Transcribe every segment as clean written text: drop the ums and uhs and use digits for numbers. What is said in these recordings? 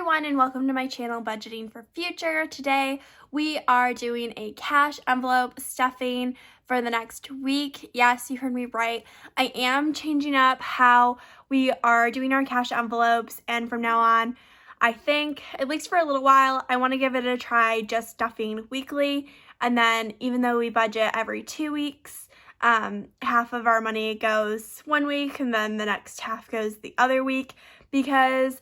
everyone, and welcome to my channel, Budgeting for Future. Today we are doing a cash envelope stuffing for the next week. Yes, you heard me right. I am changing up how we are doing our cash envelopes, and from now on, I think, at least for a little while, I want to give it a try just stuffing weekly. And then even though we budget every 2 weeks, half of our money goes 1 week and then the next half goes the other week, because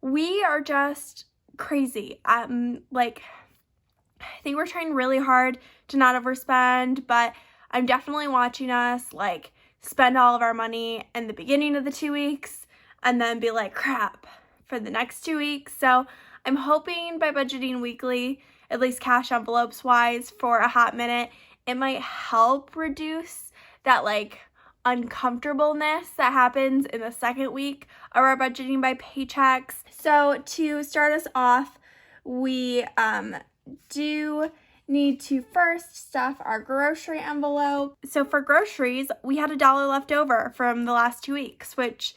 we are just crazy. I think we're trying really hard to not overspend, but I'm definitely watching us spend all of our money in the beginning of the 2 weeks and then be like, crap, for the next 2 weeks. So I'm hoping by budgeting weekly, at least cash envelopes wise, for a hot minute, it might help reduce that uncomfortableness that happens in the second week of our budgeting by paychecks. So to start us off, we do need to first stuff our grocery envelope. So for groceries, we had $1 left over from the last 2 weeks, which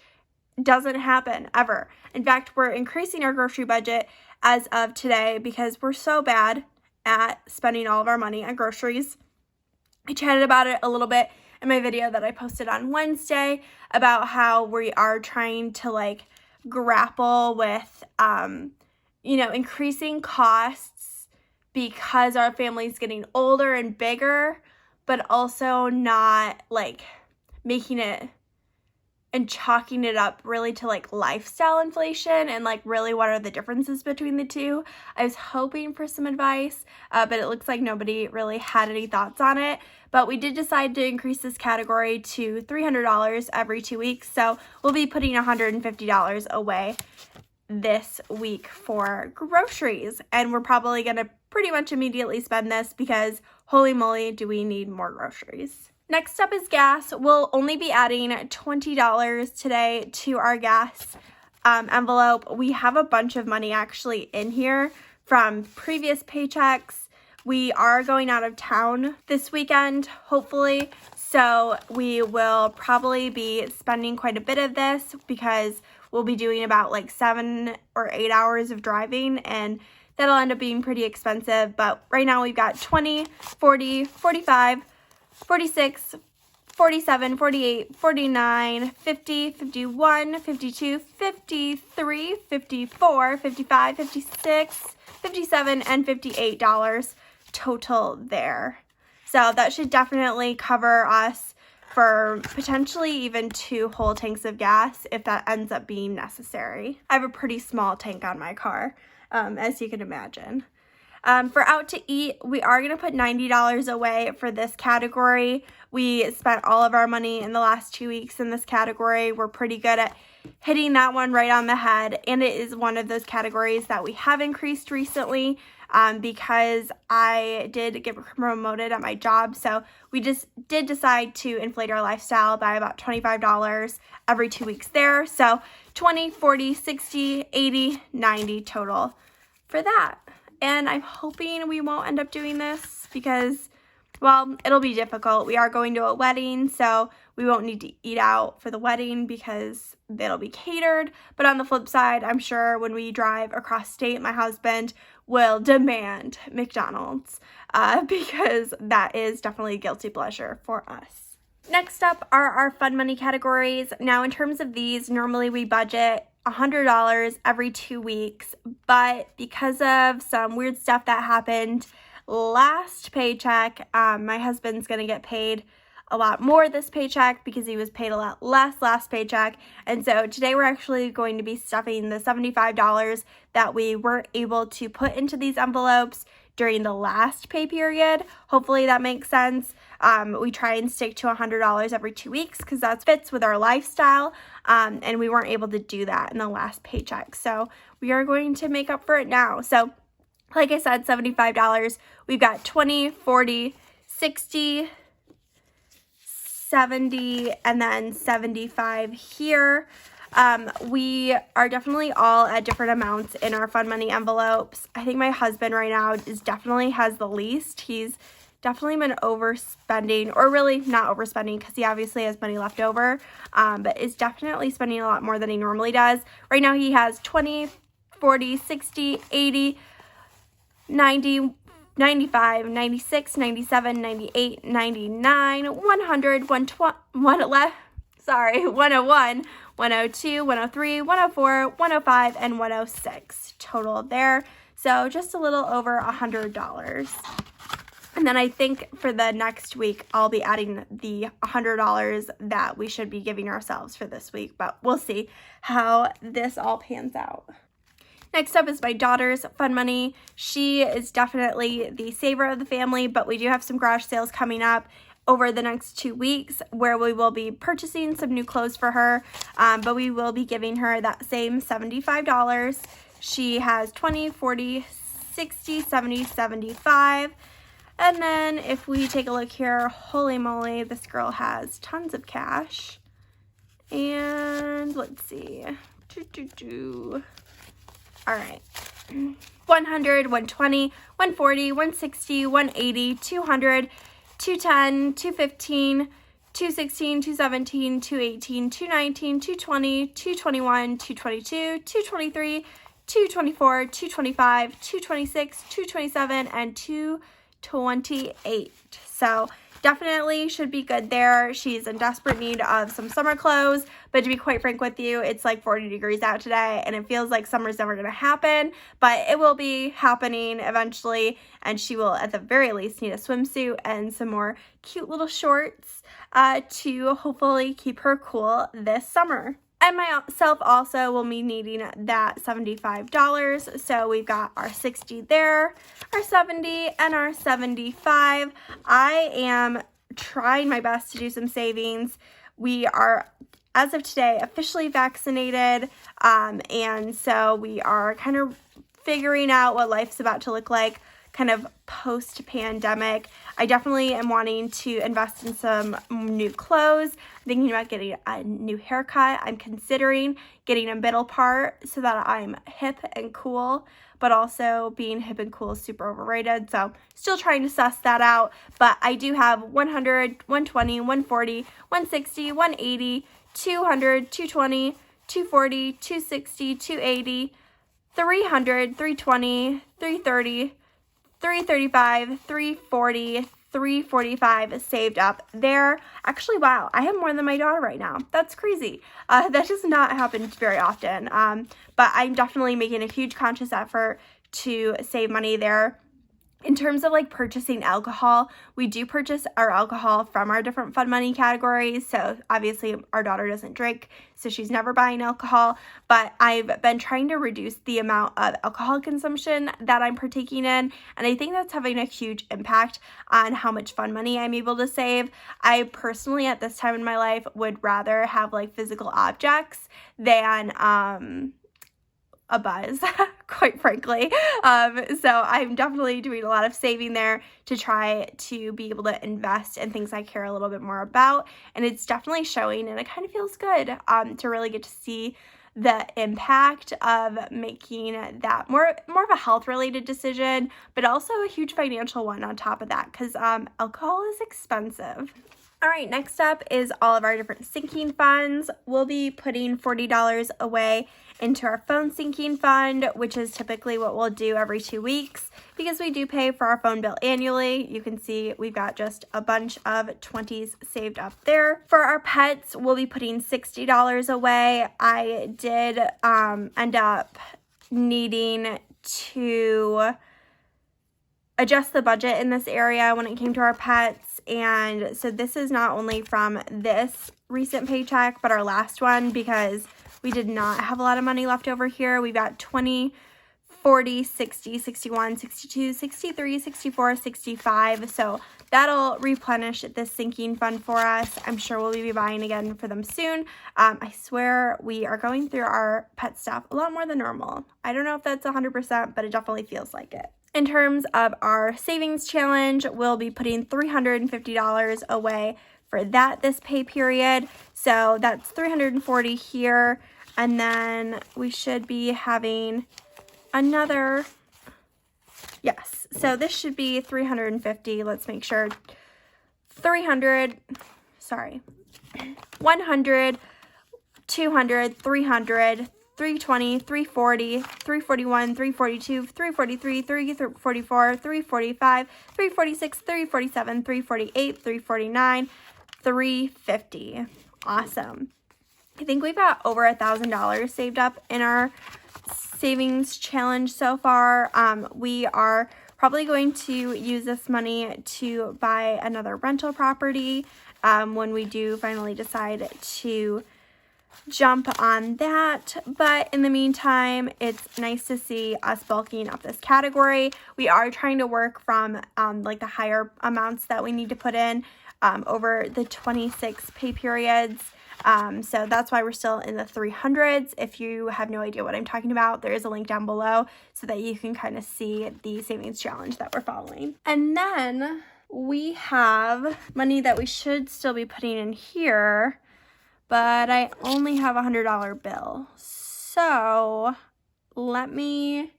doesn't happen ever. In fact, we're increasing our grocery budget as of today because we're so bad at spending all of our money on groceries. I chatted about it a little bit in my video that I posted on Wednesday about how we are trying to grapple with increasing costs because our family's getting older and bigger, but also not making it and chalking it up really to lifestyle inflation and really what are the differences between the two. I was hoping for some advice, but it looks like nobody really had any thoughts on it. But we did decide to increase this category to $300 every 2 weeks. So we'll be putting $150 away this week for groceries. And we're probably going to pretty much immediately spend this because holy moly, do we need more groceries. Next up is gas. We'll only be adding $20 today to our gas envelope. We have a bunch of money actually in here from previous paychecks. We are going out of town this weekend, hopefully, so we will probably be spending quite a bit of this because we'll be doing about 7 or 8 hours of driving, and that'll end up being pretty expensive. But right now we've got 20, 40, 45, 46, 47, 48, 49, 50, 51, 52, 53, 54, 55, 56, 57, and $58 total there. So that should definitely cover us for potentially even 2 whole tanks of gas if that ends up being necessary. I have a pretty small tank on my car, as you can imagine. For out to eat, we are going to put $90 away for this category. We spent all of our money in the last 2 weeks in this category. We're pretty good at hitting that one right on the head, and it is one of those categories that we have increased recently because I did get promoted at my job. So we just did decide to inflate our lifestyle by about $25 every 2 weeks there. So 20, 40, 60, 80, 90 total for that. And I'm hoping we won't end up doing this because, well, it'll be difficult. We are going to a wedding, so we won't need to eat out for the wedding because it'll be catered. But on the flip side, I'm sure when we drive across state, my husband will demand McDonald's because that is definitely a guilty pleasure for us. Next up are our fun money categories. Now, in terms of these, normally we budget $100 every 2 weeks, but because of some weird stuff that happened last paycheck, my husband's gonna get paid a lot more this paycheck because he was paid a lot less last paycheck. And so today we're actually going to be stuffing the $75 that we weren't able to put into these envelopes during the last pay period. Hopefully that makes sense. We try and stick to $100 every 2 weeks because that fits with our lifestyle, and we weren't able to do that in the last paycheck. So we are going to make up for it now. So like I said, $75. We've got 20, 40, 60, 70, and then 75 here. We are definitely all at different amounts in our fun money envelopes. I think my husband right now definitely has the least. He's definitely been overspending, or really not overspending because he obviously has money left over, but is definitely spending a lot more than he normally does. Right now he has 20, 40, 60, 80, 90, 95, 96, 97, 98, 99, 100, 101, 102, 103, 104, 105, and 106 total there. So just a little over $100. And then I think for the next week, I'll be adding the $100 that we should be giving ourselves for this week, but we'll see how this all pans out. Next up is my daughter's fun money. She is definitely the saver of the family, but we do have some garage sales coming up over the next 2 weeks where we will be purchasing some new clothes for her, but we will be giving her that same $75. She has 20, 40, 60, 70, 75. And then if we take a look here, holy moly, this girl has tons of cash. And let's see. All right. 100, 120, 140, 160, 180, 200, 210, 215, 216, 217, 218, 219, 220, 221, 222, 223, 224, 225, 226, 227, and 228. So definitely should be good there. She's in desperate need of some summer clothes, but to be quite frank with you, it's like 40 degrees out today and it feels like summer's never going to happen, but it will be happening eventually, and she will at the very least need a swimsuit and some more cute little shorts to hopefully keep her cool this summer. And myself also will be needing that $75. So we've got our 60 there, our 70, and our 75. I am trying my best to do some savings. We are, as of today, officially vaccinated. And so we are kind of figuring out what life's about to look like kind of post-pandemic. I definitely am wanting to invest in some new clothes. I'm thinking about getting a new haircut. I'm considering getting a middle part so that I'm hip and cool, but also being hip and cool is super overrated. So still trying to suss that out, but I do have 100, 120, 140, 160, 180, 200, 220, 240, 260, 280, 300, 320, 330, 335, 340, 345 saved up there. Actually, wow, I have more than my daughter right now. That's crazy. That does not happen very often. But I'm definitely making a huge conscious effort to save money there. In terms of like purchasing alcohol, we do purchase our alcohol from our different fun money categories. So obviously our daughter doesn't drink, so she's never buying alcohol, but I've been trying to reduce the amount of alcohol consumption that I'm partaking in. And I think that's having a huge impact on how much fun money I'm able to save. I personally, at this time in my life, would rather have like physical objects than, a buzz, quite frankly. So I'm definitely doing a lot of saving there to try to be able to invest in things I care a little bit more about. And it's definitely showing, and it kind of feels good to really get to see the impact of making that more of a health related decision, but also a huge financial one on top of that, because alcohol is expensive. All right, next up is all of our different sinking funds. We'll be putting $40 away into our phone sinking fund, which is typically what we'll do every 2 weeks because we do pay for our phone bill annually. You can see we've got just a bunch of 20s saved up there. For our pets, we'll be putting $60 away. I did end up needing to adjust the budget in this area when it came to our pets, and so this is not only from this recent paycheck but our last one, because we did not have a lot of money left over here. We've got 20, 40, 60, 61, 62, 63, 64, 65, so that'll replenish this sinking fund for us. I'm sure we'll be buying again for them soon. I swear we are going through our pet stuff a lot more than normal. I don't know if that's 100%, but it definitely feels like it. In terms of our savings challenge, we'll be putting $350 away for that this pay period. So that's $340 here. And then we should be having another, yes. So this should be $350. Let's make sure. 100, 200, 300, 320, 340, 341, 342, 343, 344, 345, 346, 347, 348, 349, 350. Awesome. I think we've got over $1,000 saved up in our savings challenge so far. We are probably going to use this money to buy another rental property when we do finally decide to jump on that. But in the meantime, it's nice to see us bulking up this category. We are trying to work from like the higher amounts that we need to put in over the 26 pay periods. So that's why we're still in the 300s. If you have no idea what I'm talking about, there is a link down below so that you can kind of see the savings challenge that we're following. And then we have money that we should still be putting in here, but I only have a $100 bill. So let me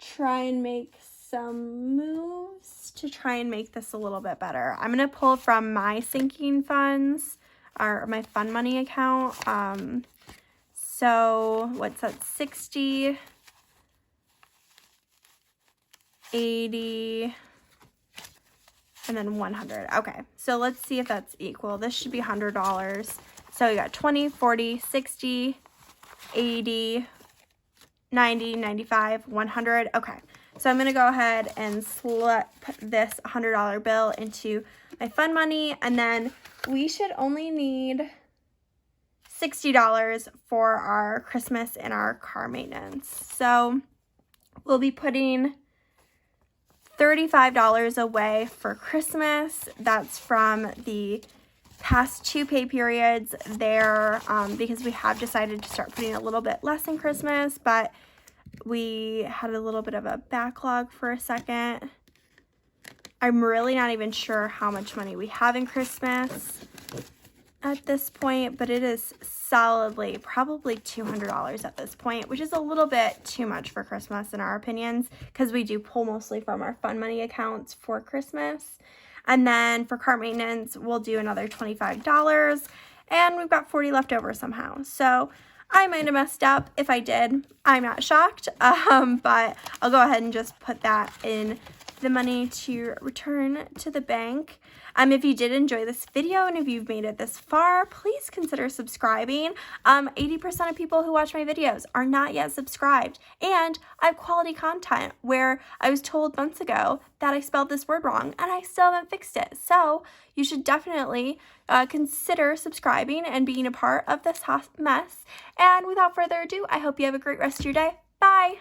try and make some moves to try and make this a little bit better. I'm going to pull from my sinking funds, or my fun money account. So what's that? 60, 80, and then 100. Okay, so let's see if that's equal. This should be $100. So we got 20, 40, 60, 80, 90, 95, 100. Okay, so I'm going to go ahead and slip this $100 bill into my fun money, and then we should only need $60 for our Christmas and our car maintenance. So we'll be putting $35 away for Christmas. That's from the past 2 pay periods there, because we have decided to start putting a little bit less in Christmas, but we had a little bit of a backlog for a second. I'm really not even sure how much money we have in Christmas at this point, but it is solidly probably $200 at this point, which is a little bit too much for Christmas in our opinions, because we do pull mostly from our fun money accounts for Christmas. And then for car maintenance, we'll do another $25, and we've got 40 left over somehow. So I might have messed up. If I did, I'm not shocked, but I'll go ahead and just put that in the money to return to the bank. If you did enjoy this video and if you've made it this far, please consider subscribing. 80% of people who watch my videos are not yet subscribed, and I have quality content where I was told months ago that I spelled this word wrong and I still haven't fixed it. So you should definitely consider subscribing and being a part of this hot mess. And without further ado, I hope you have a great rest of your day. Bye!